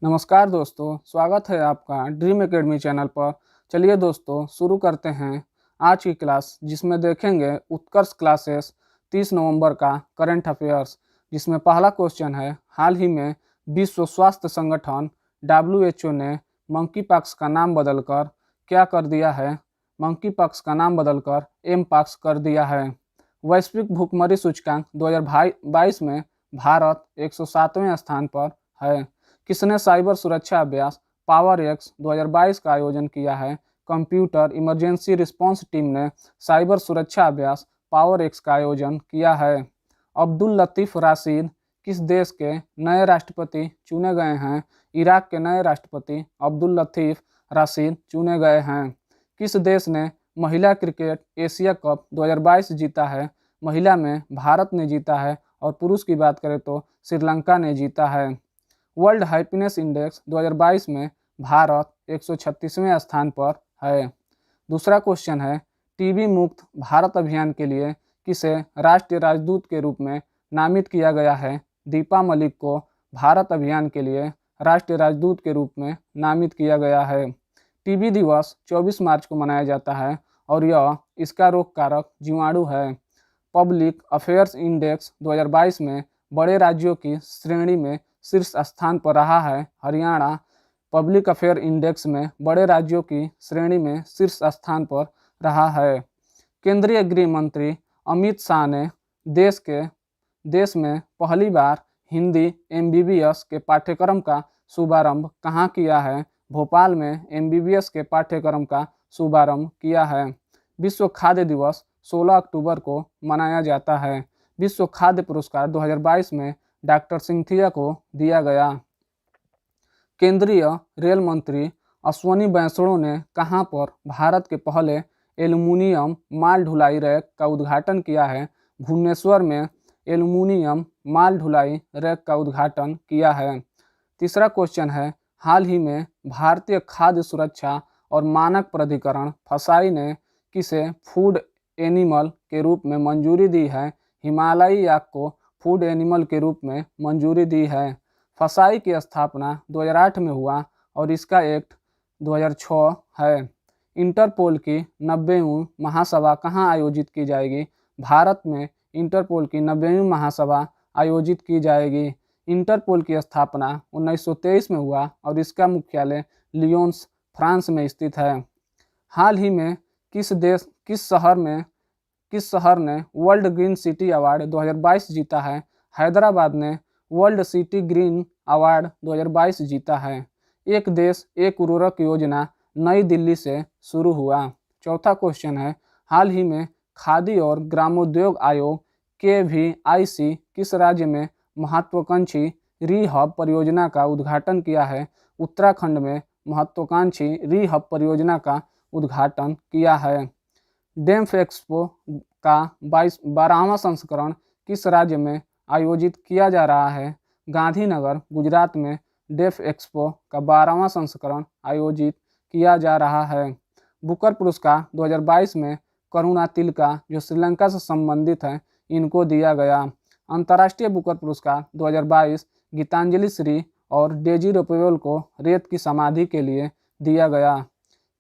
नमस्कार दोस्तों, स्वागत है आपका ड्रीम एकेडमी चैनल पर। चलिए दोस्तों शुरू करते हैं आज की क्लास, जिसमें देखेंगे उत्कर्ष क्लासेस 30 नवंबर का करंट अफेयर्स। जिसमें पहला क्वेश्चन है, हाल ही में विश्व स्वास्थ्य संगठन WHO ने मंकी पॉक्स का नाम बदलकर क्या कर दिया है? मंकी पॉक्स का नाम बदलकर एम पॉक्स कर दिया है। वैश्विक भुखमरी सूचकांक 2022 में भारत 107वें स्थान पर है। किसने साइबर सुरक्षा अभ्यास पावर एक्स 2022 का आयोजन किया है? कंप्यूटर इमरजेंसी रिस्पांस टीम ने साइबर सुरक्षा अभ्यास पावर एक्स का आयोजन किया है। अब्दुल लतीफ राशिद किस देश के नए राष्ट्रपति चुने गए हैं? इराक के नए राष्ट्रपति अब्दुल लतीफ राशिद चुने गए हैं। किस देश ने महिला क्रिकेट एशिया कप 2022 जीता है? महिला में भारत ने जीता है और पुरुष की बात करें तो श्रीलंका ने जीता है। वर्ल्ड हैप्पीनेस इंडेक्स 2022 में भारत 136वें स्थान पर है। दूसरा क्वेश्चन है, टीबी मुक्त भारत अभियान के लिए किसे राष्ट्रीय राजदूत के रूप में नामित किया गया है? दीपा मलिक को भारत अभियान के लिए राष्ट्रीय राजदूत के रूप में नामित किया गया है। टीबी दिवस 24 मार्च को मनाया जाता है और यह इसका रोग कारक जीवाणु है। पब्लिक अफेयर्स इंडेक्स 2022 में बड़े राज्यों की श्रेणी में शीर्ष स्थान पर रहा है हरियाणा। पब्लिक अफेयर इंडेक्स में बड़े राज्यों की श्रेणी में शीर्ष स्थान पर रहा है। केंद्रीय गृह मंत्री अमित शाह ने देश में पहली बार हिंदी MBBS के पाठ्यक्रम का शुभारंभ कहाँ किया है? भोपाल में MBBS के पाठ्यक्रम का शुभारंभ किया है। विश्व खाद्य दिवस 16 अक्टूबर को मनाया जाता है। विश्व खाद्य पुरस्कार 2022 में डॉक्टर सिंथिया को दिया गया। केंद्रीय रेल मंत्री अश्वनी वैष्णव ने कहां पर भारत के पहले एल्युमिनियम माल ढुलाई रैक का उद्घाटन किया है? भुवनेश्वर में एल्युमिनियम माल ढुलाई रैक का उद्घाटन किया है। तीसरा क्वेश्चन है, हाल ही में भारतीय खाद्य सुरक्षा और मानक प्राधिकरण फसाई ने किसे फूड एनिमल के रूप में मंजूरी दी है? हिमालयी याक को फूड एनिमल के रूप में मंजूरी दी है। फसाई की स्थापना 2008 में हुआ और इसका एक्ट 2006 है। इंटरपोल की 90वीं महासभा कहाँ आयोजित की जाएगी? भारत में इंटरपोल की 90वीं महासभा आयोजित की जाएगी। इंटरपोल की स्थापना 1923 में हुआ और इसका मुख्यालय लियोन्स फ्रांस में स्थित है। हाल ही में किस शहर ने वर्ल्ड ग्रीन सिटी अवार्ड 2022 जीता है? हैदराबाद ने वर्ल्ड सिटी ग्रीन अवार्ड 2022 जीता है। एक देश एक उर्वरक योजना नई दिल्ली से शुरू हुआ। चौथा क्वेश्चन है, हाल ही में खादी और ग्रामोद्योग आयोग KVIC किस राज्य में महत्वाकांक्षी री-हब परियोजना का उद्घाटन किया है? उत्तराखंड में महत्वाकांक्षी री-हब परियोजना का उद्घाटन किया है। डेफ एक्सपो का 12वां संस्करण किस राज्य में आयोजित किया जा रहा है? गांधीनगर गुजरात में डेफ एक्सपो का 12वां संस्करण आयोजित किया जा रहा है। बुकर पुरस्कार 2022 में करुणा तिलका, जो श्रीलंका से संबंधित है, इनको दिया गया। अंतर्राष्ट्रीय बुकर पुरस्कार 2022 गीतांजलि श्री और डेजी रोपेवेल को रेत की समाधि के लिए दिया गया।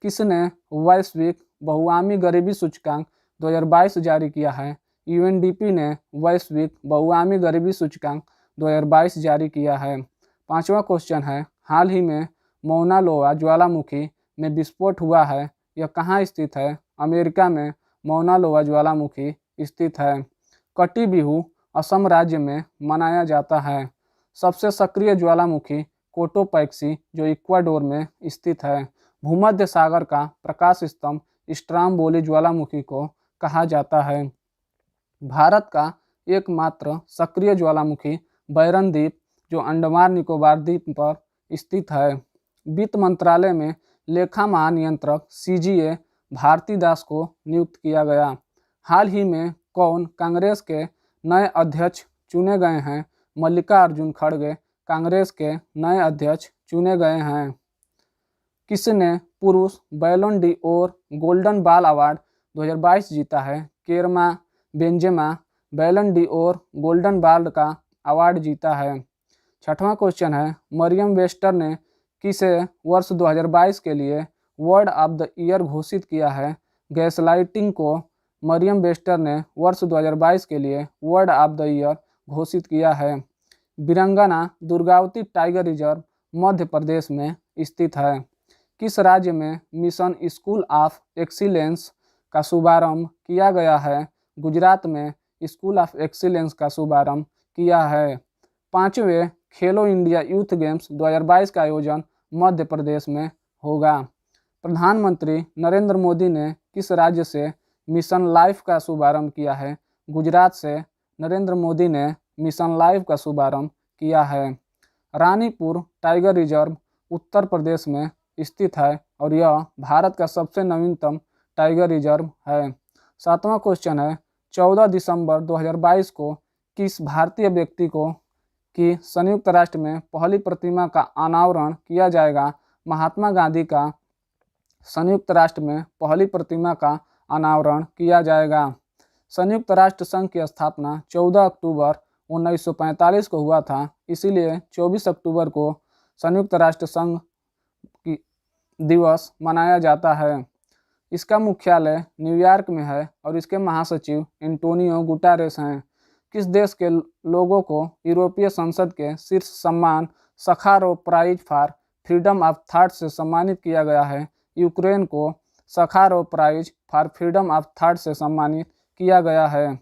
किसने वैश्विक बहुआमी गरीबी सूचकांक 2022 जारी किया है? UNDP ने वैश्विक बहुआमी गरीबी सूचकांक 2022 जारी किया है। पांचवा क्वेश्चन है, हाल ही में मौना लोआ ज्वालामुखी में विस्फोट हुआ है, यह कहाँ स्थित है? अमेरिका में मौना लोआ ज्वालामुखी स्थित है। कटी बिहू असम राज्य में मनाया जाता है। सबसे सक्रिय ज्वालामुखी कोटोपैक्सी, जो इक्वाडोर में स्थित है। भूमध्य सागर का प्रकाश स्तंभ स्ट्राम्बोली ज्वालामुखी को कहा जाता है। भारत का एकमात्र सक्रिय ज्वालामुखी बैरन द्वीप, जो अंडमान निकोबार द्वीप पर स्थित है। वित्त मंत्रालय में लेखा महानियंत्रक CGA भारती दास को नियुक्त किया गया। हाल ही में कौन कांग्रेस के नए अध्यक्ष चुने गए हैं? मल्लिकार्जुन खड़गे कांग्रेस के नए अध्यक्ष चुने गए हैं। किसने पुरुष बैलोन डी और गोल्डन बॉल अवार्ड 2022 जीता है? केरमा बेंजेमा बैलन डी और गोल्डन बॉल का अवार्ड जीता है। छठवां क्वेश्चन है, मरियम वेस्टर ने किसे वर्ष 2022 के लिए वर्ड ऑफ द ईयर घोषित किया है? गैसलाइटिंग को मरियम वेस्टर ने वर्ष 2022 के लिए वर्ड ऑफ द ईयर घोषित किया है। वीरांगना दुर्गावती टाइगर रिजर्व मध्य प्रदेश में स्थित है। किस राज्य में मिशन स्कूल ऑफ एक्सीलेंस का शुभारंभ किया गया है? गुजरात में स्कूल ऑफ एक्सीलेंस का शुभारंभ किया है। पांचवें खेलो इंडिया यूथ गेम्स 2022 का आयोजन मध्य प्रदेश में होगा। प्रधानमंत्री नरेंद्र मोदी ने किस राज्य से मिशन लाइफ का शुभारंभ किया है? गुजरात से नरेंद्र मोदी ने मिशन लाइफ का शुभारंभ किया है। रानीपुर टाइगर रिजर्व उत्तर प्रदेश में स्थित है और यह भारत का सबसे नवीनतम टाइगर रिजर्व है। सातवां क्वेश्चन है, 14 दिसंबर 2022 को किस भारतीय व्यक्ति को की संयुक्त राष्ट्र में पहली प्रतिमा का अनावरण किया जाएगा? महात्मा गांधी का संयुक्त राष्ट्र में पहली प्रतिमा का अनावरण किया जाएगा। संयुक्त राष्ट्र संघ की स्थापना 14 अक्टूबर 1945 को हुआ था, इसीलिए 24 अक्टूबर को संयुक्त राष्ट्र संघ की दिवस मनाया जाता है। इसका मुख्यालय न्यूयॉर्क में है और इसके महासचिव एंटोनियो गुटारेस हैं। किस देश के लोगों को यूरोपीय संसद के शीर्ष सम्मान Sakharov prize for freedom of thought से सम्मानित किया गया है? यूक्रेन को Sakharov prize for freedom of thought से सम्मानित किया गया है।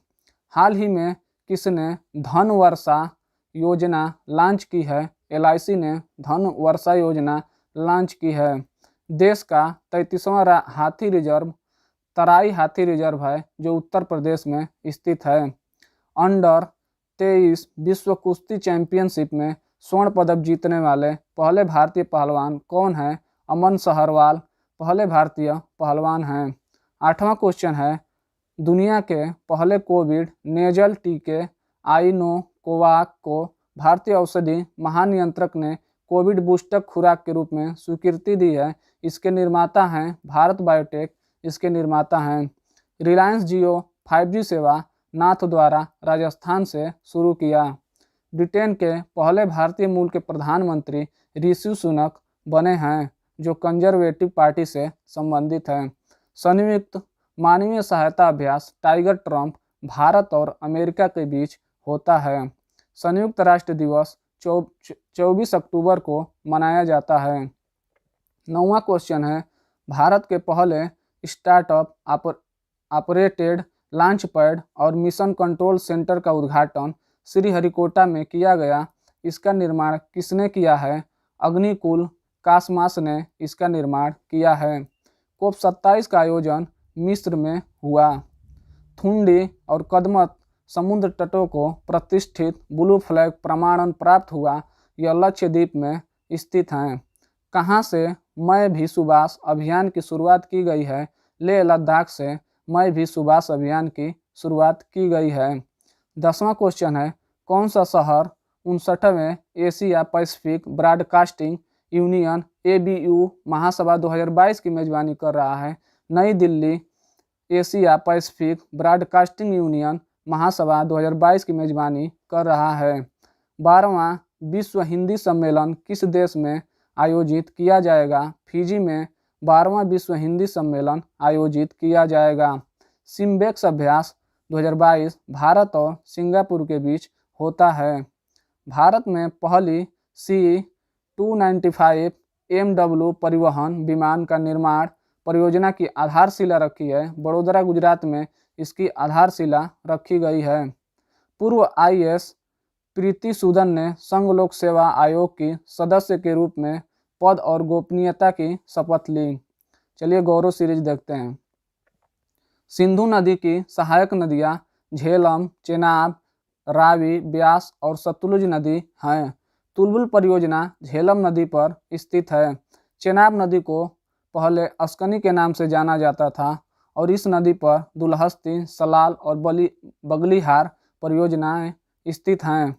हाल ही में किसने धन वर्षा योजना लॉन्च की है? LIC ने धन वर्षा योजना लॉन्च की है। देश का 33वां हाथी रिजर्व तराई हाथी रिजर्व है जो उत्तर प्रदेश में स्थित है। अंडर 23 विश्व कुश्ती चैंपियनशिप में स्वर्ण पदक जीतने वाले पहले भारतीय पहलवान कौन हैं? अमन सहरवाल पहले भारतीय पहलवान हैं। आठवां क्वेश्चन है, दुनिया के पहले कोविड नेजल टीके आइनोकोवाक को भारतीय औषधि महानियंत्रक ने कोविड बूस्टर खुराक के रूप में स्वीकृति दी है। इसके निर्माता हैं भारत बायोटेक, इसके निर्माता हैं। रिलायंस जियो 5G सेवा नाथ द्वारा राजस्थान से शुरू किया। ब्रिटेन के पहले भारतीय मूल के प्रधानमंत्री ऋषि सुनक बने हैं जो कंजर्वेटिव पार्टी से संबंधित हैं। संयुक्त मानवीय सहायता अभ्यास टाइगर ट्रम्प भारत और अमेरिका के बीच होता है। संयुक्त राष्ट्र दिवस 24 अक्टूबर को मनाया जाता है। 9वां क्वेश्चन है, भारत के पहले स्टार्टअप ऑपरेटेड लॉन्च पैड और मिशन कंट्रोल सेंटर का उद्घाटन श्रीहरिकोटा में किया गया। इसका निर्माण किसने किया है? अग्निकुल कासमास ने इसका निर्माण किया है। COP27 का आयोजन मिस्र में हुआ। थुंडी और कदमत समुद्र तटों को प्रतिष्ठित ब्लू फ्लैग प्रमाणन प्राप्त हुआ। यह लक्षद्वीप में स्थित हैं। कहाँ से मैं भी सुभाष अभियान की शुरुआत की गई है? लेह लद्दाख से मैं भी सुभाष अभियान की शुरुआत की गई है। 10वां क्वेश्चन है, कौन सा शहर 59वें Asia Pacific Broadcasting Union ABU महासभा 2022 की मेजबानी कर रहा है? New Delhi Asia Pacific Broadcasting Union महासभा 2022 की मेजबानी कर रहा है। 12वां विश्व हिंदी सम्मेलन किस देश में आयोजित किया जाएगा? फिजी में 12वां विश्व हिंदी सम्मेलन आयोजित किया जाएगा। सिम्बेक्स अभ्यास 2022 भारत और सिंगापुर के बीच होता है। भारत में पहली C-295 MW परिवहन विमान का निर्माण परियोजना की आधारशिला रखी है। बड़ोदरा गुजरात में इसकी आधारशिला रखी गई है। पूर्व IAS प्रीति सूदन ने संघ लोक सेवा आयोग की सदस्य के रूप में पद और गोपनीयता की शपथ ली। चलिए गौरव सीरीज देखते हैं। सिंधु नदी की सहायक नदियां झेलम, चेनाब, रावी, ब्यास और सतलुज नदी हैं। तुलबुल परियोजना झेलम नदी पर स्थित है। चेनाब नदी को पहले अस्कनी के नाम से जाना जाता था और इस नदी पर दुलहस्ती, सलाल और बगलीहार परियोजनाएं स्थित हैं।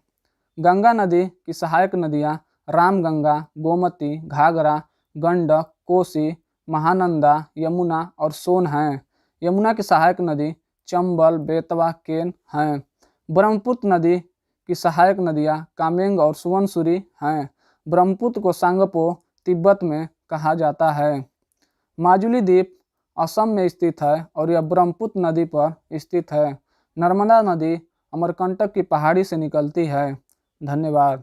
गंगा नदी की सहायक नदियां रामगंगा, गोमती, घाघरा, गंडक, कोसी, महानंदा, यमुना और सोन हैं। यमुना की सहायक नदी चंबल, बेतवा, केन हैं। ब्रह्मपुत्र नदी की सहायक नदियाँ कामेंग और सुवनसुरी हैं। ब्रह्मपुत्र को सांगपो तिब्बत में कहा जाता है। माजुली द्वीप असम में स्थित है और यह ब्रह्मपुत्र नदी पर स्थित है। नर्मदा नदी अमरकंटक की पहाड़ी से निकलती है। धन्यवाद।